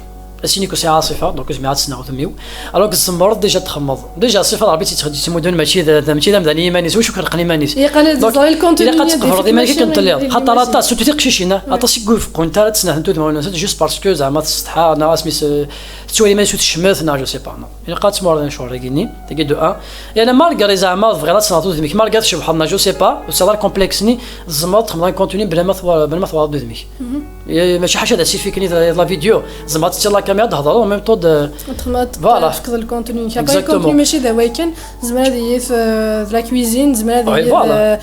اسيني كو سي عاصفه دونك جماعه سنه وثميو الوغ الزمرد ديجا تخمض ديجا الصفه العربيه تيتخدي مدن ماشي ماشي مانيس واش كنقني مانيس دونك الكونتوني اللي قتقفر ديما كنطلع حتى راه سوتو تيقشيشينا عطا سيكوف كنت تسنى انتو دما جوست باسكو زعما تستحى انا سميت تسوي ما سوت الشماث نا جو سي با نو الا قات مور نشور ريغيني تيجي دو ان يعني مالغري زعما فغيرا تصنعتو دميك مالغري شي بحالنا جو سي با وصار كومبلكسني زعما تخمض كونتوني بلا ما ثوار دميك ماشي حاجه هذا سيفيكني لا فيديو زعما تي لا كاميرا تهضروا ميم طود فوالا فكر الكونتوني كابا الكونتوني ماشي ذا ويكن زعما هذه في لا كويزين زعما هذه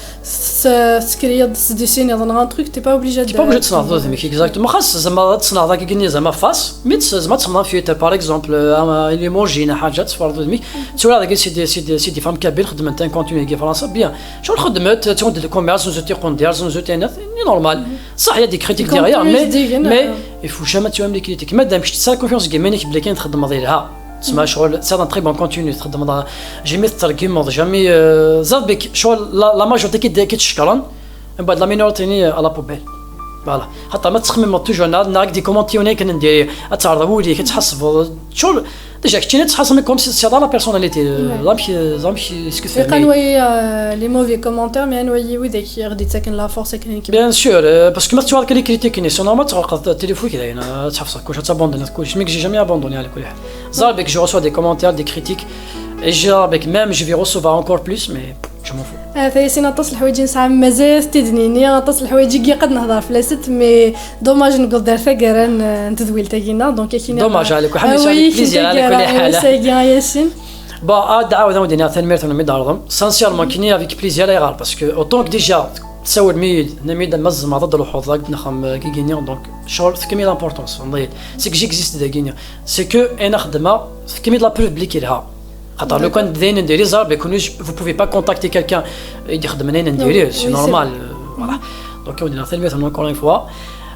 سكريا ديسيني دون ان تروك تي با اوبليجي تصنع دميك اكزاكتومون خاص زعما تصنع داك كيني زعما فاس ميت زعما تصنع فيوتر باغ اكزومبل ايموجي حاجات تصور دميك تسول هذاك سي دي فام كابيل خدمت ان كونتوني كي فرنسا بيان شغل خدمت تون دي كوميرس زوتي كوندير زوتي نورمال صح يا دي كريتيك ديغيير مي il faut jamais tuer les critiques madame je te sais confiance جيمانيك بلا كاين تخدم غيرها تسمى شغل سي ان تري بون كونتوني تخدم جيمي الترجمه جامي زاد بك شغل لا ماجورتي كي تشكرن من بعد لا مينورتي على بوبيل فوالا حتى ما تخمم توجور ناك دي كومونتيوني كندير اتعرضوا لي كتحسبوا شغل ديجا كنتي تحسب كوم سي لا بيرسوناليتي زامشي سكو في قنوي لي موفي كومونتير مي انوي وداك يغدي تسكن لا فورس كلينيك بيان سور باسكو ما تشوف لي كريتيكيني سو نورمال تلقى التليفون كذا هنا تحفظك واش تابوندوني كلشي ميك جي جامي ابوندوني على كل حال زعما بك جو ريسوا دي كومونتير دي كريتيك اي جا بك ميم جو في ريسوفار انكور بلوس مي جو مون فو ثاني نطس الحوايج نسعى مازال تدنيني نطس الحوايج قد نهضر في لاست مي دوماج نقول دار ثقران نتذويل تاكينا دونك كاين دوماج عليك وحنا بليزير على كل حال سايقين ياسين با دعاو ذا ودينا ثاني ميرتون ميدارضم سانسيالمون كيني افيك بليزير لا يغال باسكو اوتونك ديجا تساوي الميد نميد مز مع ضد الحوض نخم كي غينيون دونك شغل في كمية لامبورطونس سي كو جيكزيست دا غينيون سي كو انا خدمه في كمية لا بوبليك لها خاطر لو كان داين نديري زار بيكونوش فو بوفي با كونتاكتي كالكان يخدم منين نديري سي نورمال فوالا دونك ودينا ثاني ميرتون انكور اون فوا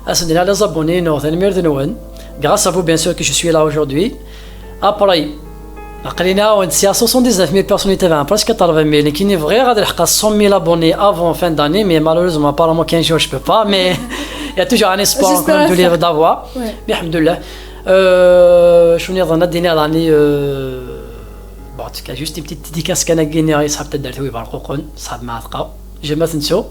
اسندنا لي زابوني نو ثاني ميرتون grâce à vous bien sûr que je suis là aujourd'hui après قلينا ونسيا 79000 personnalités presque 80000 qui n'est vrai غادي نلحق 100000 abonnés avant fin d'année mais malheureusement apparemment 15 jours je peux pas mais il y a toujours un espoir encore de livre d'avoir mais alhamdoulilah شنو نظن دينا راني bon en tout cas juste une petite dédicace كان كاين صحاب تدرتو يبارقوكن صحاب ما ثقه جما تنسو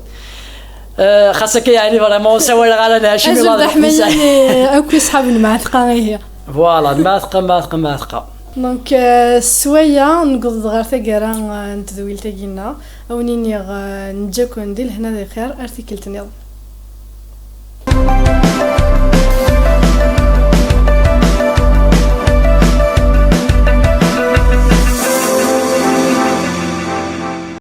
خاصك يعني فريمون سوي الغلا شي واضح يعني اكو صحاب المعثقه هي فوالا المعثقه دونك سويه نقض غير ثقيره نتذويل تاعنا او نيني نجاكم ندير هنا ذي خير ارتيكل تنيض